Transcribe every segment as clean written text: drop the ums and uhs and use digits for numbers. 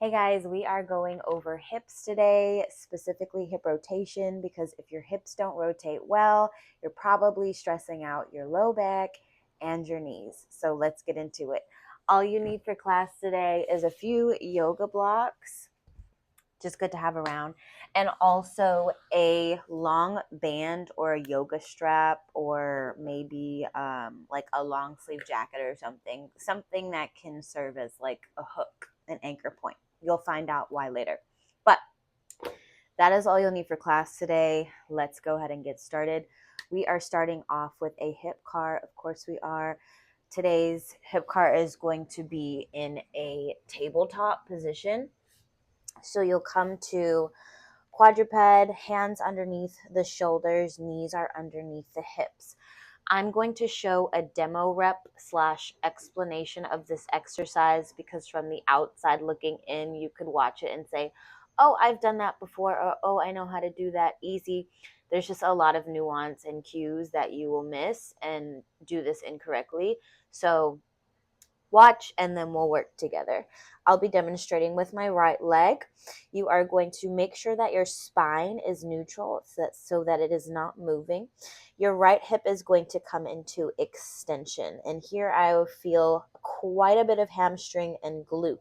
Hey guys, we are going over hips today, specifically hip rotation, because if your hips don't rotate well, you're probably stressing out your low back and your knees. So let's get into it. All you need for class today is a few yoga blocks, just good to have around, and also a long band or a yoga strap, or maybe like a long sleeve jacket or something that can serve as like a hook, an anchor point. You'll find out why later. But that is all you'll need for class today. Let's go ahead and get started. We are starting off with a hip car. Of course we are. Today's hip car is going to be in a tabletop position. So you'll come to quadruped, hands underneath the shoulders, knees are underneath the hips. I'm going to show a demo rep / explanation of this exercise because from the outside looking in, you could watch it and say, oh, I've done that before, or oh, I know how to do that, easy. There's just a lot of nuance and cues that you will miss and do this incorrectly. So watch and then we'll work together. I'll be demonstrating with my right leg. You are going to make sure that your spine is neutral so that it is not moving. Your right hip is going to come into extension. And here I will feel quite a bit of hamstring and glute.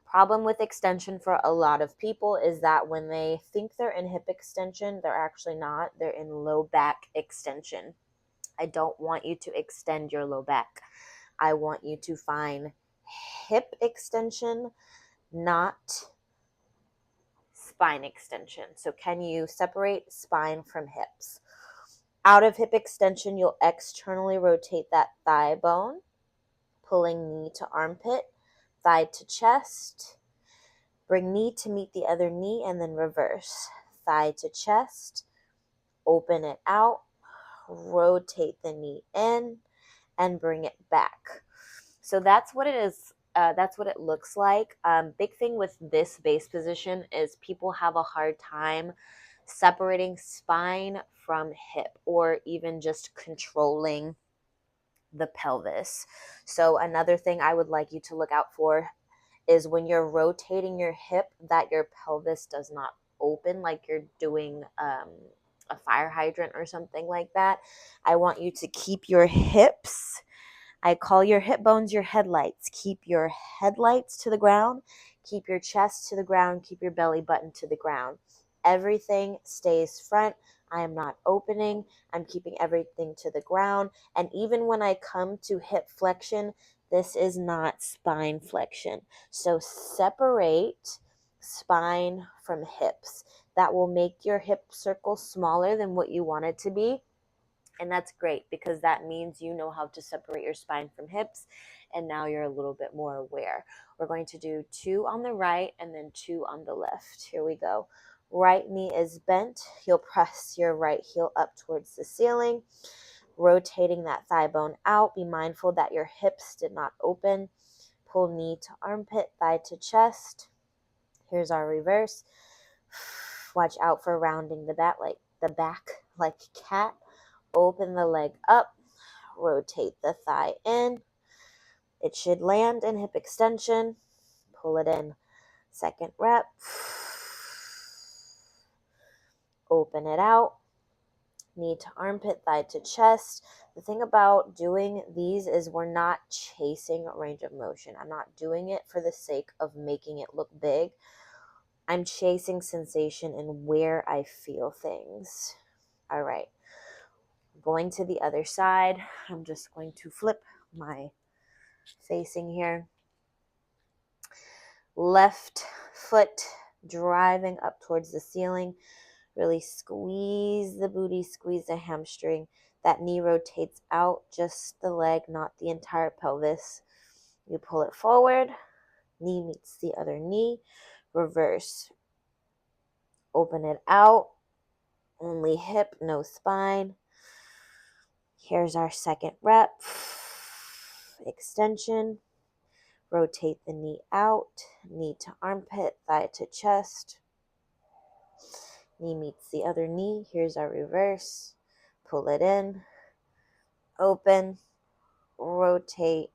Problem with extension for a lot of people is that when they think they're in hip extension, they're actually not. They're in low back extension. I don't want you to extend your low back. I want you to find hip extension, not spine extension. So can you separate spine from hips? Out of hip extension, you'll externally rotate that thigh bone, pulling knee to armpit, thigh to chest. Bring knee to meet the other knee and then reverse. Thigh to chest, open it out, rotate the knee in, and bring it back. So that's what it is. That's what it looks like. Big thing with this base position is people have a hard time separating spine from hip or even just controlling the pelvis. So another thing I would like you to look out for is when you're rotating your hip that your pelvis does not open like you're doing a fire hydrant or something like that. I want you to keep your hips, I call your hip bones your headlights. Keep your headlights to the ground. Keep your chest to the ground. Keep your belly button to the ground. Everything stays front. I am not opening. I'm keeping everything to the ground. And even when I come to hip flexion, this is not spine flexion. So separate spine from hips. That will make your hip circle smaller than what you want it to be. And that's great because that means you know how to separate your spine from hips, and now you're a little bit more aware. We're going to do 2 on the right and then 2 on the left. Here we go. Right knee is bent. You'll press your right heel up towards the ceiling, rotating that thigh bone out. Be mindful that your hips did not open. Pull knee to armpit, thigh to chest. Here's our reverse. Watch out for rounding the back like cat. Open the leg up, rotate the thigh in. It should land in hip extension. Pull it in. Second rep. Open it out. Knee to armpit, thigh to chest. The thing about doing these is we're not chasing range of motion. I'm not doing it for the sake of making it look big. I'm chasing sensation in where I feel things. All right. Going to the other side. I'm just going to flip my facing here. Left foot driving up towards the ceiling. Really squeeze the booty, squeeze the hamstring. That knee rotates out, just the leg, not the entire pelvis. You pull it forward. Knee meets the other knee. Reverse. Open it out. Only hip, no spine. Here's our second rep. Extension. Rotate the knee out. Knee to armpit, thigh to chest. Knee meets the other knee. Here's our reverse. Pull it in. Open. Rotate.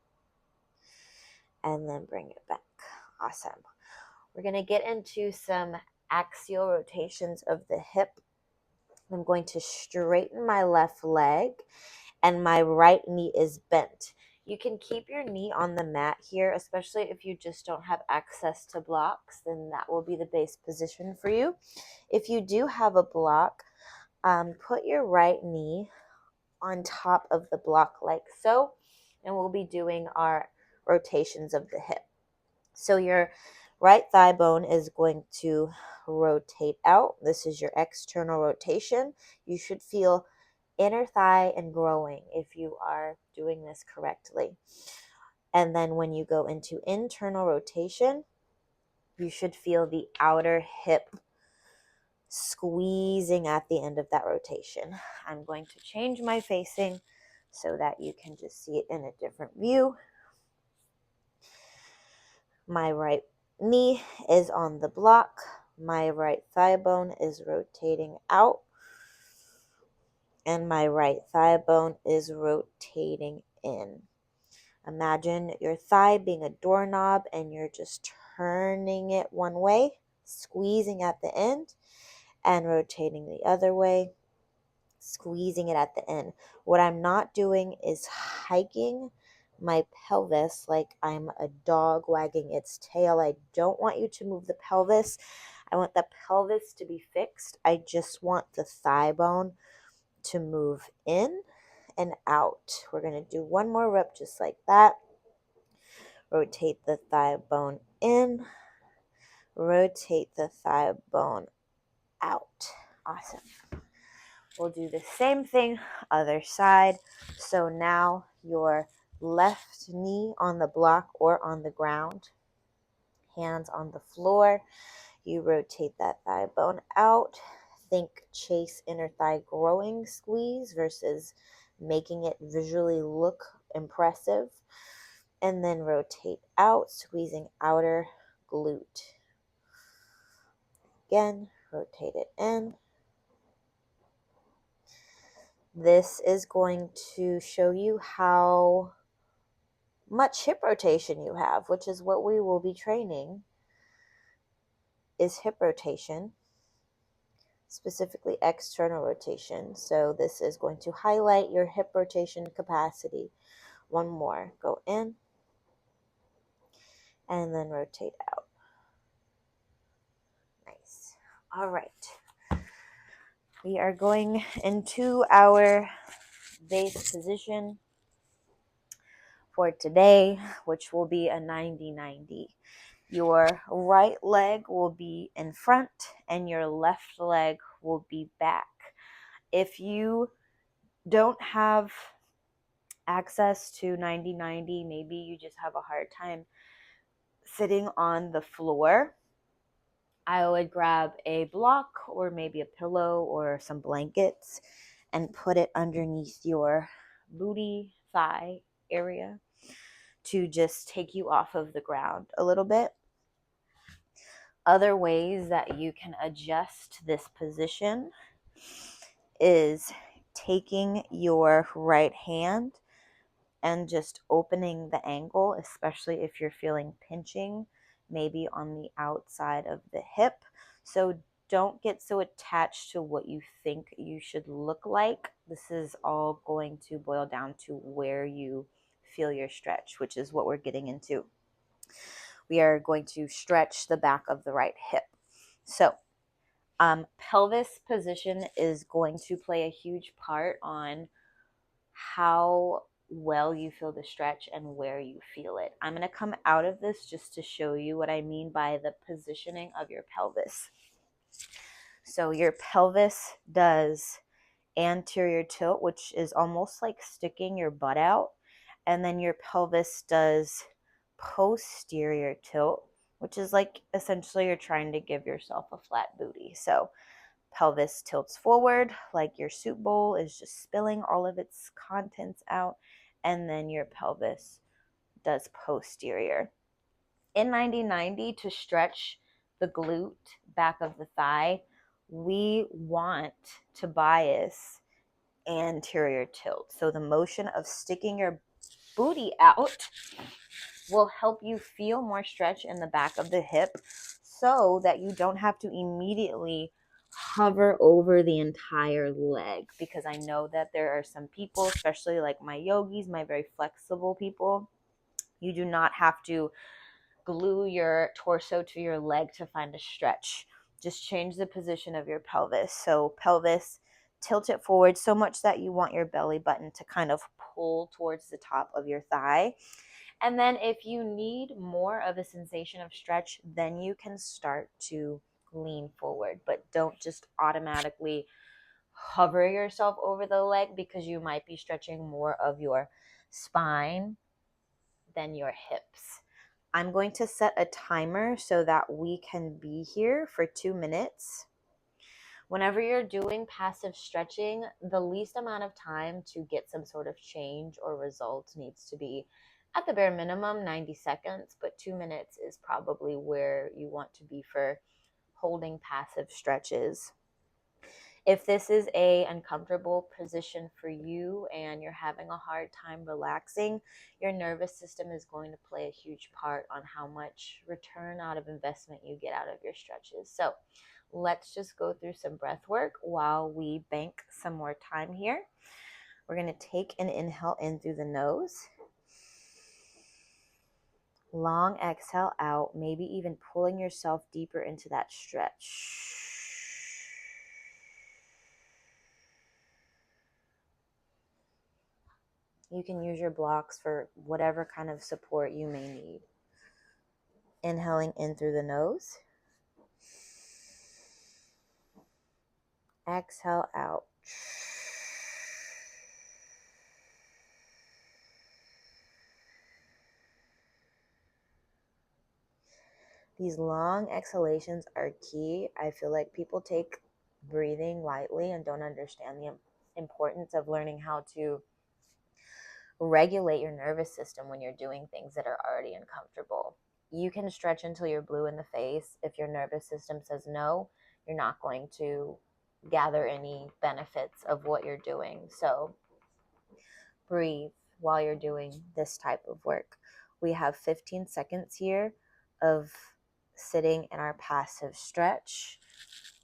And then bring it back. Awesome. We're going to get into some axial rotations of the hip. I'm going to straighten my left leg and my right knee is bent. You can keep your knee on the mat here, especially if you just don't have access to blocks, then that will be the base position for you. If you do have a block, put your right knee on top of the block like so, and we'll be doing our rotations of the hip. So your right thigh bone is going to rotate out. This is your external rotation. You should feel inner thigh and growing if you are doing this correctly. And then when you go into internal rotation, you should feel the outer hip squeezing at the end of that rotation. I'm going to change my facing so that you can just see it in a different view. My right knee is on the block. My right thigh bone is rotating out. And my right thigh bone is rotating in. Imagine your thigh being a doorknob and you're just turning it one way, squeezing at the end, and rotating the other way, squeezing it at the end. What I'm not doing is hiking my pelvis like I'm a dog wagging its tail. I don't want you to move the pelvis. I want the pelvis to be fixed. I just want the thigh bone to move in and out. We're going to do one more rep just like that. Rotate the thigh bone in. Rotate the thigh bone out. Awesome. We'll do the same thing, other side. So now your left knee on the block or on the ground, hands on the floor. You rotate that thigh bone out. Think chase inner thigh growing squeeze versus making it visually look impressive. And then rotate out, squeezing outer glute. Again, rotate it in. This is going to show you how much hip rotation you have, which is what we will be training, is hip rotation, specifically external rotation. So this is going to highlight your hip rotation capacity. One more. Go in and then rotate out. Nice. All right. We are going into our base position for today, which will be a 90-90. Your right leg will be in front and your left leg will be back. If you don't have access to 90-90, maybe you just have a hard time sitting on the floor, I would grab a block or maybe a pillow or some blankets and put it underneath your booty, thigh area to just take you off of the ground a little bit. Other ways that you can adjust this position is taking your right hand and just opening the angle, especially if you're feeling pinching, maybe on the outside of the hip. So don't get so attached to what you think you should look like. This is all going to boil down to where you feel your stretch, which is what we're getting into. We are going to stretch the back of the right hip. So pelvis position is going to play a huge part on how well you feel the stretch and where you feel it. I'm going to come out of this just to show you what I mean by the positioning of your pelvis. So your pelvis does anterior tilt, which is almost like sticking your butt out. And then your pelvis does posterior tilt, which is like essentially you're trying to give yourself a flat booty. So pelvis tilts forward like your soup bowl is just spilling all of its contents out, and then your pelvis does posterior. In 90-90, to stretch the glute back of the thigh, we want to bias anterior tilt. So the motion of sticking your booty out will help you feel more stretch in the back of the hip so that you don't have to immediately hover over the entire leg, because I know that there are some people, especially like my yogis, my very flexible people, you do not have to glue your torso to your leg to find a stretch. Just change the position of your pelvis. So pelvis, tilt it forward so much that you want your belly button to kind of pull towards the top of your thigh. And then if you need more of a sensation of stretch, then you can start to lean forward, but don't just automatically hover yourself over the leg, because you might be stretching more of your spine than your hips. I'm going to set a timer so that we can be here for 2 minutes. Whenever you're doing passive stretching, the least amount of time to get some sort of change or result needs to be, at the bare minimum, 90 seconds, but 2 minutes is probably where you want to be for holding passive stretches. If this is a uncomfortable position for you and you're having a hard time relaxing, your nervous system is going to play a huge part on how much return out of investment you get out of your stretches. So let's just go through some breath work while we bank some more time here. We're going to take an inhale in through the nose. Long exhale out, maybe even pulling yourself deeper into that stretch. You can use your blocks for whatever kind of support you may need. Inhaling in through the nose. Exhale out. These long exhalations are key. I feel like people take breathing lightly and don't understand the importance of learning how to regulate your nervous system when you're doing things that are already uncomfortable. You can stretch until you're blue in the face. If your nervous system says no, you're not going to gather any benefits of what you're doing. So breathe while you're doing this type of work. We have 15 seconds here of sitting in our passive stretch.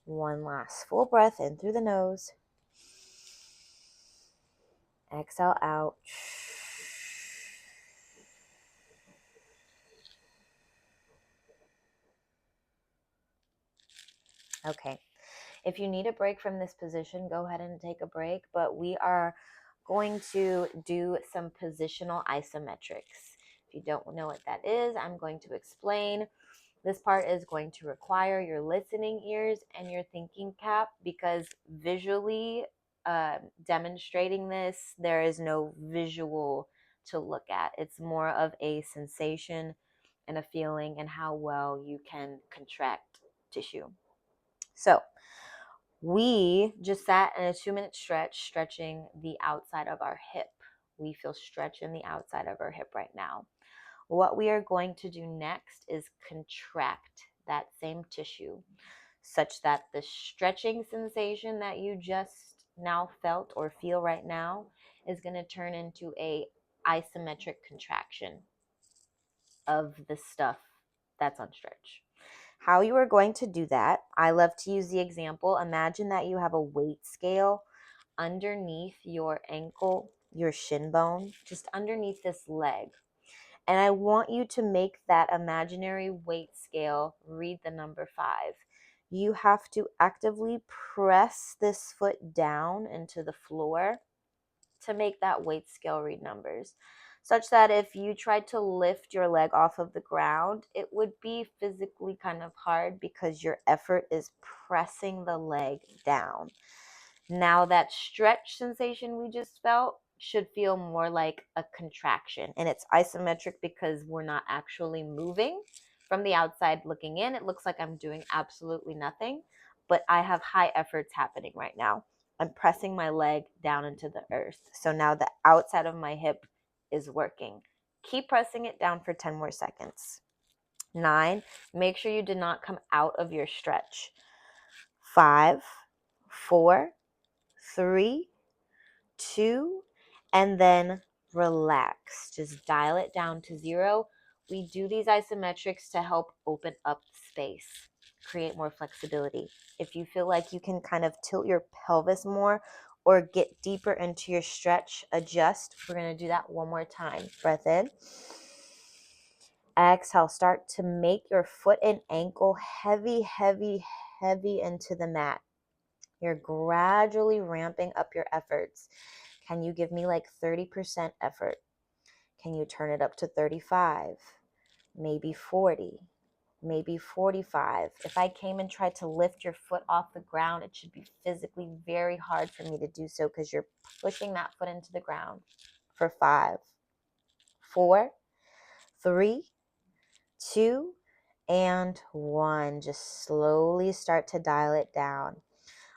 One last full breath in through the nose. Exhale out. Okay. If you need a break from this position, go ahead and take a break, but we are going to do some positional isometrics. If you don't know what that is, I'm going to explain. This part is going to require your listening ears and your thinking cap, because visually demonstrating this, there is no visual to look at. It's more of a sensation and a feeling and how well you can contract tissue. So we just sat in a 2-minute stretch, stretching the outside of our hip. We feel stretch in the outside of our hip right now. What we are going to do next is contract that same tissue, such that the stretching sensation that you just now felt or feel right now is going to turn into a isometric contraction of the stuff that's on stretch. How you are going to do that, I love to use the example. Imagine that you have a weight scale underneath your ankle, your shin bone, just underneath this leg. And I want you to make that imaginary weight scale read the number 5. You have to actively press this foot down into the floor to make that weight scale read numbers, such that if you tried to lift your leg off of the ground, it would be physically kind of hard because your effort is pressing the leg down. Now that stretch sensation we just felt should feel more like a contraction, and it's isometric because we're not actually moving. From the outside looking in, it looks like I'm doing absolutely nothing, but I have high efforts happening right now. I'm pressing my leg down into the earth. So now the outside of my hip is working. Keep pressing it down for 10 more seconds. 9, make sure you did not come out of your stretch. 5, 4, 3, 2, and then relax. Just dial it down to 0. We do these isometrics to help open up space, create more flexibility. If you feel like you can kind of tilt your pelvis more or get deeper into your stretch, adjust. We're going to do that one more time. Breath in. Exhale. Start to make your foot and ankle heavy, heavy, heavy into the mat. You're gradually ramping up your efforts. Can you give me like 30% effort? Can you turn it up to 35? Maybe 40, maybe 45. If I came and tried to lift your foot off the ground, it should be physically very hard for me to do so because you're pushing that foot into the ground. For 5, 4, 3, 2, and 1. Just slowly start to dial it down.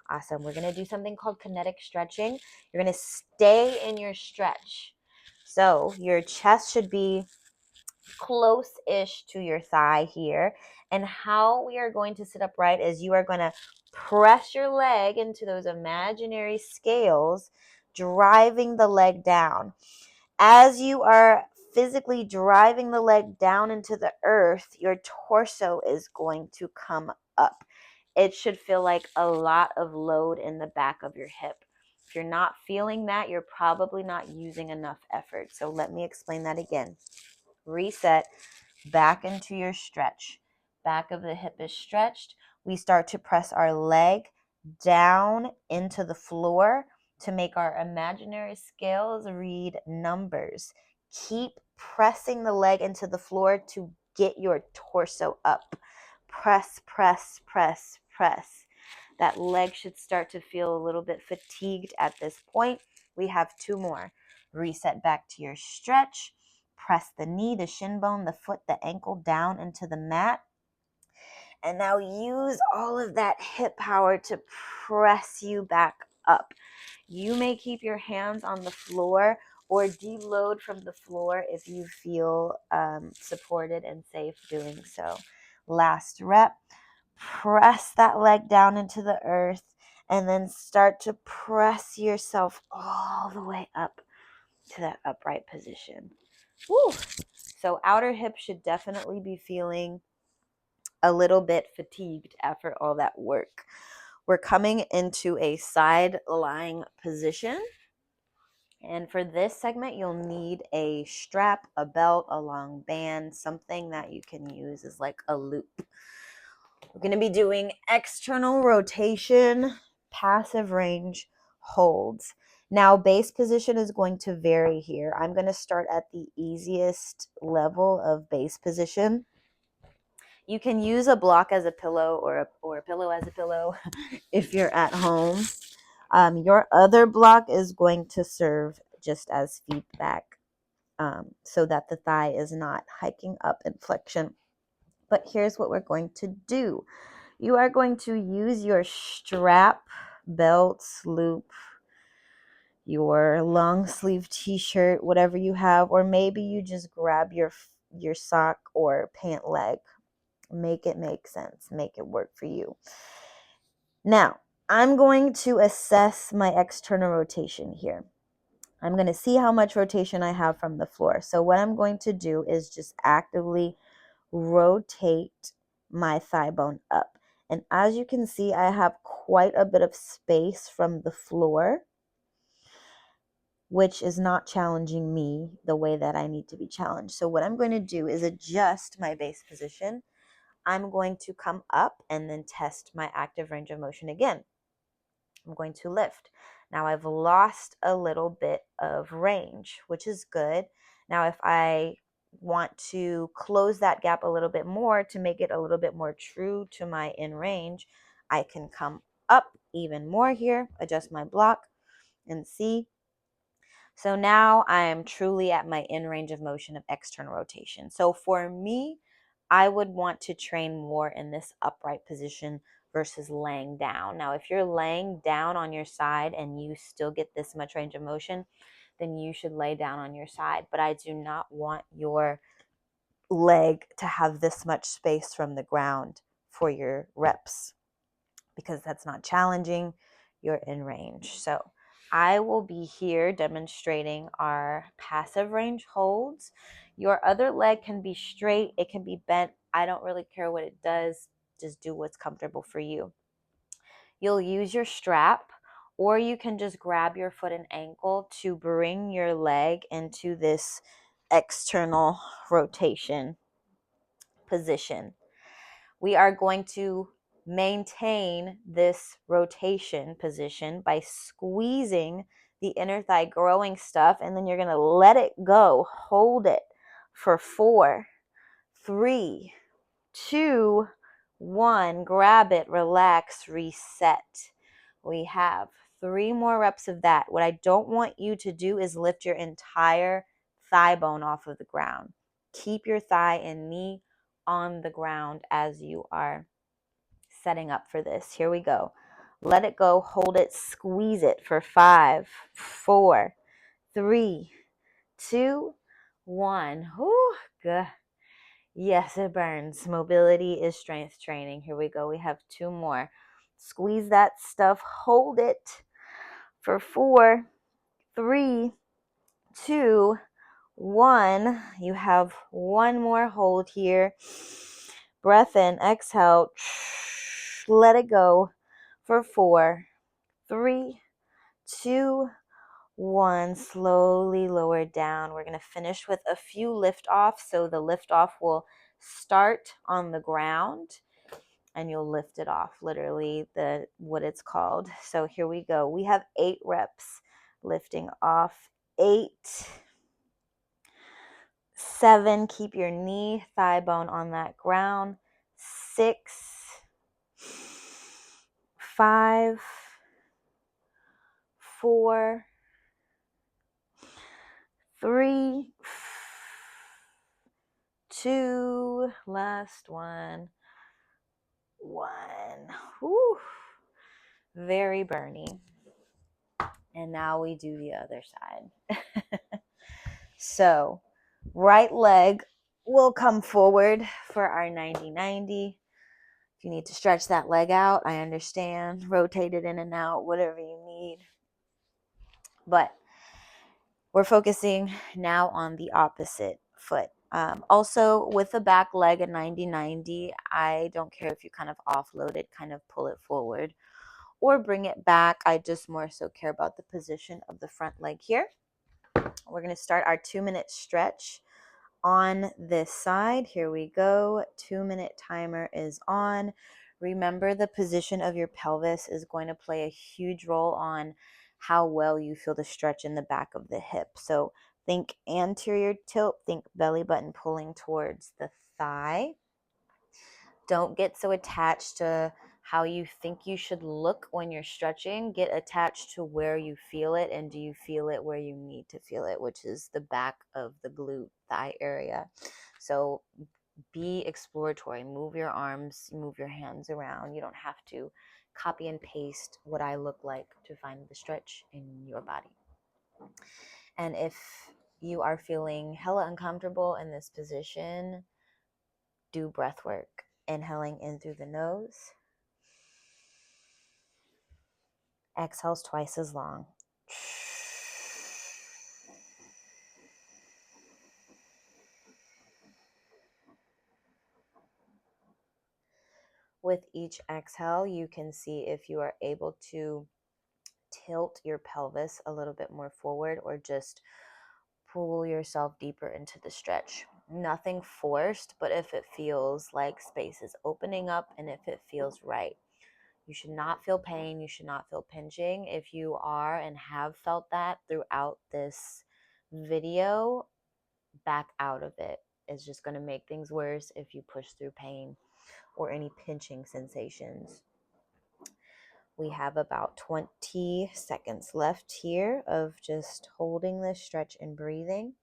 Awesome. We're going to do something called kinetic stretching. You're going to stay in your stretch. So your chest should be close-ish to your thigh here. And how we are going to sit upright is you are going to press your leg into those imaginary scales, driving the leg down. As you are physically driving the leg down into the earth, your torso is going to come up. It should feel like a lot of load in the back of your hip. If you're not feeling that, you're probably not using enough effort. So let me explain that again. Reset back into your stretch. Back of the hip is stretched. We start to press our leg down into the floor to make our imaginary scales read numbers. Keep pressing the leg into the floor to get your torso up. Press, press, press, press. That leg should start to feel a little bit fatigued at this point. We have 2 more. Reset back to your stretch. Press the knee, the shin bone, the foot, the ankle down into the mat. And now use all of that hip power to press you back up. You may keep your hands on the floor or deload from the floor if you feel supported and safe doing so. Last rep. Press that leg down into the earth and then start to press yourself all the way up to that upright position. Woo. So outer hip should definitely be feeling a little bit fatigued after all that work. We're coming into a side lying position. And for this segment, you'll need a strap, a belt, a long band, something that you can use as like a loop. We're going to be doing external rotation, passive range holds. Now, base position is going to vary here. I'm going to start at the easiest level of base position. You can use a block as a pillow or a pillow as a pillow if you're at home. Your other block is going to serve just as feedback so that the thigh is not hiking up in flexion. But here's what we're going to do. You are going to use your strap, belt, loop, your long sleeve t-shirt, whatever you have, or maybe you just grab your sock or pant leg. Make it make sense. Make it work for you. Now, I'm going to assess my external rotation here. I'm going to see how much rotation I have from the floor. So what I'm going to do is just actively rotate my thigh bone up. And as you can see, I have quite a bit of space from the floor, which is not challenging me the way that I need to be challenged. So what I'm going to do is adjust my base position. I'm going to come up and then test my active range of motion again. I'm going to lift. Now I've lost a little bit of range, which is good. Now if I want to close that gap a little bit more to make it a little bit more true to my in range, I can come up even more here, adjust my block and see. So now I am truly at my in range of motion of external rotation. So for me, I would want to train more in this upright position versus laying down. Now, if you're laying down on your side and you still get this much range of motion, then you should lay down on your side. But I do not want your leg to have this much space from the ground for your reps because that's not challenging. You're in range. So I will be here demonstrating our passive range holds. Your other leg can be straight, it can be bent. I don't really care what it does. Just do what's comfortable for you. You'll use your strap, or you can just grab your foot and ankle to bring your leg into this external rotation position. We are going to maintain this rotation position by squeezing the inner thigh growing stuff, and then you're going to let it go. Hold it for 4, 3, 2, 1. Grab it, relax, reset. We have 3 more reps of that. What I don't want you to do is lift your entire thigh bone off of the ground. Keep your thigh and knee on the ground as you are setting up for this. Here we go. Let it go, hold it, squeeze it for 5, 4, 3, 2, 1. Whew, good. Yes, it burns. Mobility is strength training. Here we go. We have 2 more. Squeeze that stuff, hold it for 4, 3, 2, 1. You have 1 more hold here. Breath in, exhale. Let it go for 4, 3, 2, 1. Slowly lower down. We're going to finish with a few lift offs. So the lift off will start on the ground and you'll lift it off, literally what it's called. So here we go. We have 8 reps lifting off. 8, 7, keep your knee, thigh bone on that ground. 6, 5, 4, 3, 2, last one. 1. Whew. Very burny. And now we do the other side. So, right leg will come forward for our 90-90. If you need to stretch that leg out, I understand. Rotate it in and out, whatever you need. But we're focusing now on the opposite foot. Also, with the back leg at 90-90, I don't care if you kind of offload it, kind of pull it forward, or bring it back. I just more so care about the position of the front leg here. We're going to start our 2-minute stretch on this side. Here we go. 2-minute timer is on. Remember, the position of your pelvis is going to play a huge role on how well you feel the stretch in the back of the hip. So think anterior tilt, think belly button pulling towards the thigh. Don't get so attached to how you think you should look when you're stretching. Get attached to where you feel it, and do you feel it where you need to feel it, which is the back of the glute thigh area. So be exploratory. Move your arms, move your hands around. You don't have to copy and paste what I look like to find the stretch in your body. And if you are feeling hella uncomfortable in this position, do breath work. Inhaling in through the nose. Exhales twice as long. With each exhale, you can see if you are able to tilt your pelvis a little bit more forward or just pull yourself deeper into the stretch. Nothing forced, but if it feels like space is opening up and if it feels right. You should not feel pain. You should not feel pinching. If you are and have felt that throughout this video, back out of it. It's just going to make things worse if you push through pain or any pinching sensations. We have about 20 seconds left here of just holding this stretch and breathing.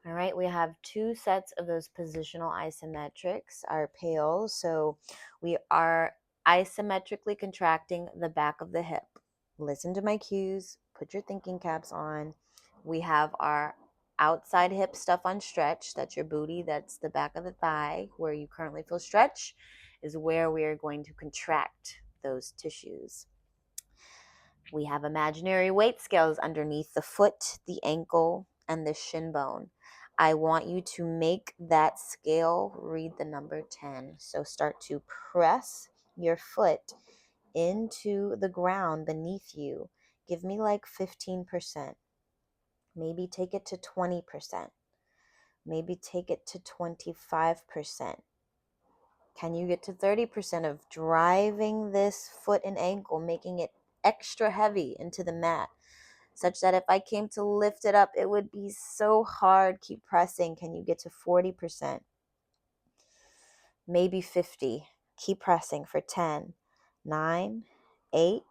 All right, we have 2 sets of those positional isometrics, our pails. So we are isometrically contracting the back of the hip. Listen to my cues, put your thinking caps on. We have our outside hip stuff on stretch. That's your booty. That's the back of the thigh where you currently feel stretch is where we are going to contract those tissues. We have imaginary weight scales underneath the foot, the ankle, and the shin bone. I want you to make that scale read the number 10. So start to press your foot into the ground beneath you. Give me like 15%. Maybe take it to 20%. Maybe take it to 25%. Can you get to 30% of driving this foot and ankle, making it extra heavy into the mat, such that if I came to lift it up, it would be so hard. Keep pressing. Can you get to 40%? Maybe 50. Keep pressing for 10, 9, 8,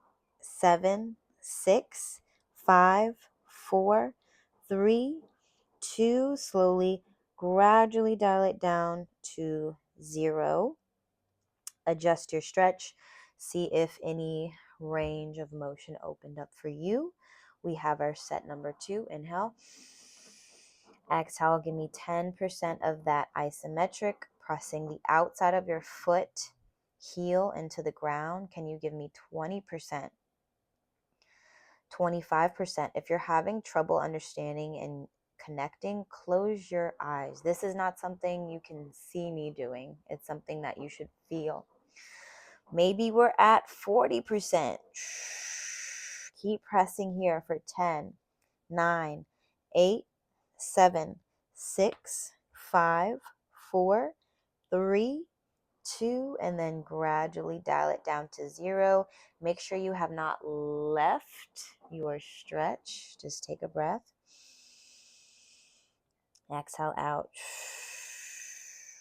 7, 6, 5, 4, 3, 2. Slowly, gradually dial it down to 0. Adjust your stretch. See if any range of motion opened up for you. We have our set number 2. Inhale. Exhale, give me 10% of that isometric, pressing the outside of your foot, heel into the ground. Can you give me 20%? 25%. If you're having trouble understanding and connecting, close your eyes. This is not something you can see me doing. It's something that you should feel. Maybe we're at 40%. Keep pressing here for 10, 9, 8, 7, 6, 5, 4, 3, 2, and then gradually dial it down to 0. Make sure you have not left your stretch. Just take a breath. Exhale out.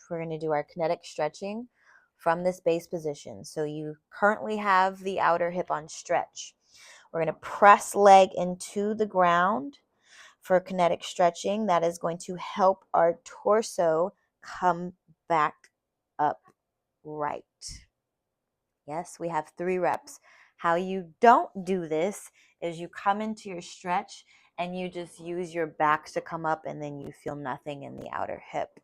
We're going to do our kinetic stretching from this base position. So you currently have the outer hip on stretch. We're going to press leg into the ground for kinetic stretching. That is going to help our torso come back up right. Yes, we have 3 reps. How you don't do this is you come into your stretch and you just use your back to come up and then you feel nothing in the outer hip.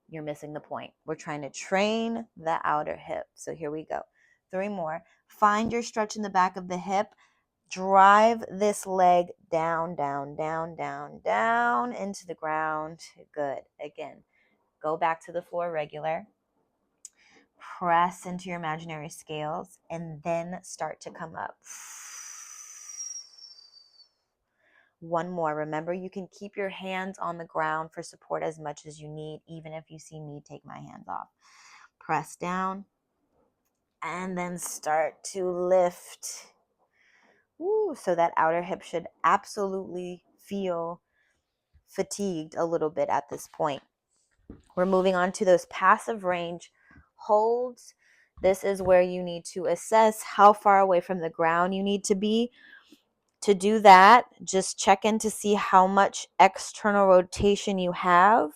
You're missing the point. We're trying to train the outer hip. So here we go. 3 more. Find your stretch in the back of the hip. Drive this leg down, down, down, down, down into the ground. Good. Again, go back to the floor regular. Press into your imaginary scales and then start to come up. 1 more. Remember, you can keep your hands on the ground for support as much as you need, even if you see me take my hands off. Press down and then start to lift. Woo, so that outer hip should absolutely feel fatigued a little bit at this point. We're moving on to those passive range holds. This is where you need to assess how far away from the ground you need to be. To do that, just check in to see how much external rotation you have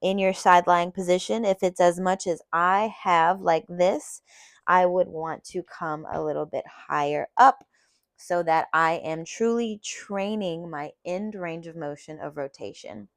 in your side lying position. If it's as much as I have, like this, I would want to come a little bit higher up so that I am truly training my end range of motion of rotation.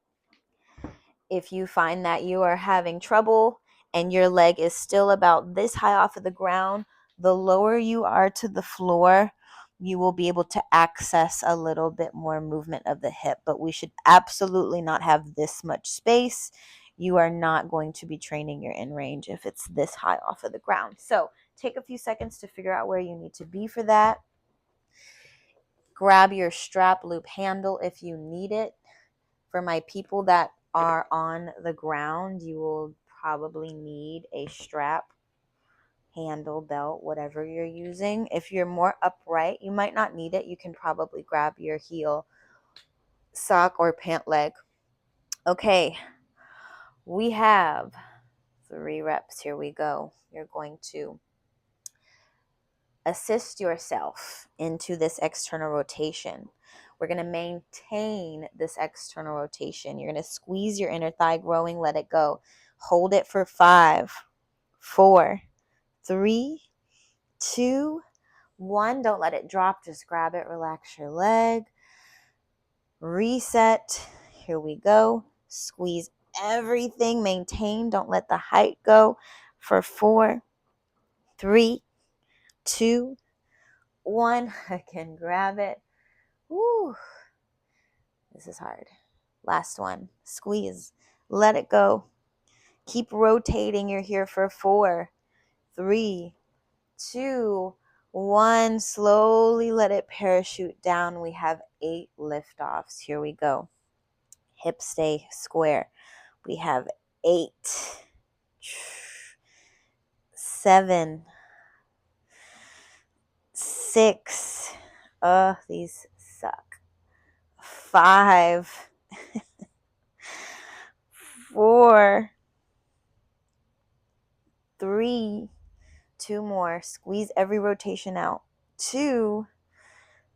If you find that you are having trouble and your leg is still about this high off of the ground, the lower you are to the floor, you will be able to access a little bit more movement of the hip. But we should absolutely not have this much space. You are not going to be training your end range if it's this high off of the ground. So take a few seconds to figure out where you need to be for that. Grab your strap loop handle if you need it. For my people that are on the ground, you will probably need a strap, handle, belt, whatever you're using. If you're more upright, you might not need it. You can probably grab your heel, sock, or pant leg. Okay, we have 3 reps. Here we go. You're going to assist yourself into this external rotation. We're going to maintain this external rotation. You're going to squeeze your inner thigh growing, let it go. Hold it for 5, 4, 3, 2, 1. Don't let it drop. Just grab it. Relax your leg. Reset. Here we go. Squeeze everything. Maintain. Don't let the height go. For 4, 3, 2, 1. Again, grab it. Woo. This is hard. Last one. Squeeze. Let it go. Keep rotating. You're here for 4, 3, 2, 1. Slowly let it parachute down. We have 8 liftoffs. Here we go. Hips stay square. We have 8, 7, 6. These suck. 5, 4, 3, 2 more. Squeeze every rotation out. 2.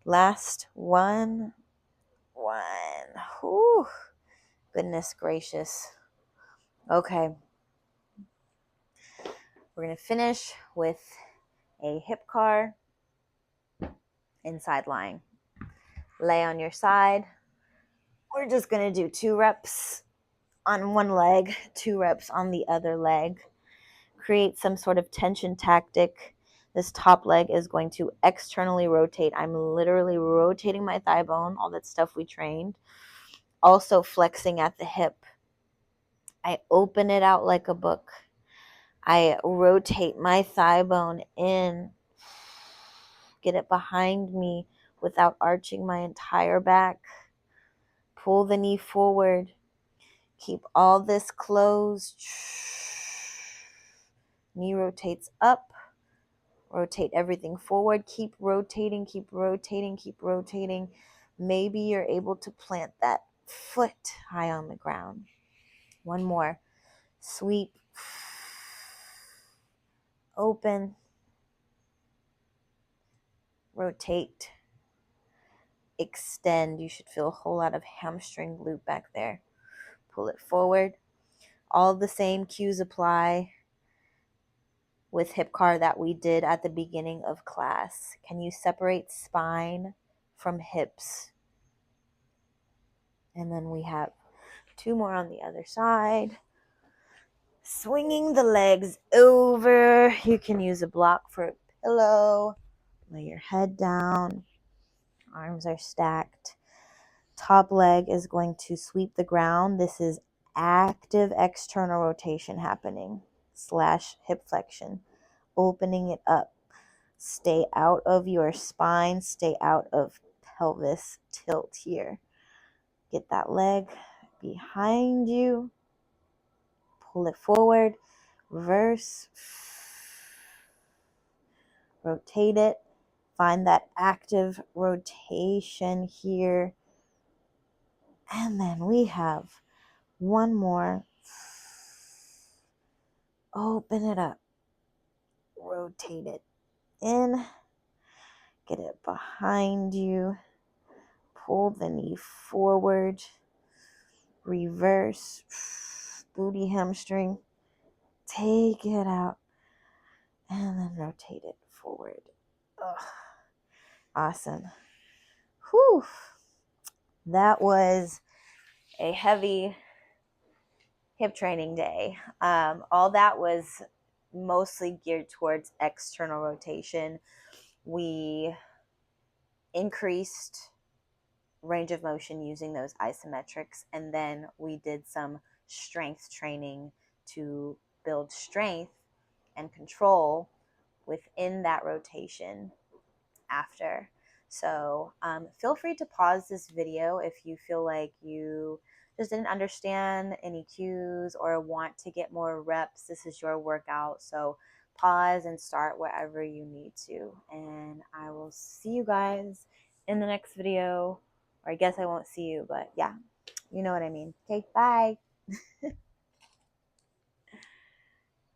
Last 1. 1. Whew. Goodness gracious. Okay. We're going to finish with a hip car inside lying. Lay on your side. We're just going to do 2 reps on one leg, 2 reps on the other leg. Create some sort of tension tactic. This top leg is going to externally rotate. I'm literally rotating my thigh bone, all that stuff we trained. Also flexing at the hip. I open it out like a book. I rotate my thigh bone in. Get it behind me without arching my entire back. Pull the knee forward. Keep all this closed. Knee rotates up. Rotate everything forward. Keep rotating, keep rotating, keep rotating. Maybe you're able to plant that foot high on the ground. One more. Sweep. Open. Rotate. Extend. You should feel a whole lot of hamstring glute back there. Pull it forward. All the same cues apply with hip car that we did at the beginning of class. Can you separate spine from hips? And then we have 2 more on the other side. Swinging the legs over. You can use a block for a pillow. Lay your head down. Arms are stacked. Top leg is going to sweep the ground. This is active external rotation happening / hip flexion. Opening it up. Stay out of your spine. Stay out of pelvis tilt here. Get that leg behind you. Pull it forward. Reverse. Rotate it. Find that active rotation here. And then we have one more. Open it up. Rotate it in. Get it behind you. Pull the knee forward. Reverse. Booty hamstring. Take it out. And then rotate it forward. Ugh. Awesome. Whew. That was a heavy hip training day. All that was mostly geared towards external rotation. We increased range of motion using those isometrics, and then we did some strength training to build strength and control within that rotation after. So feel free to pause this video if you feel like you just didn't understand any cues or want to get more reps. This is your workout, so pause and start wherever you need to. And I will see you guys in the next video. Or I guess I won't see you, but yeah, you know what I mean. Okay, bye.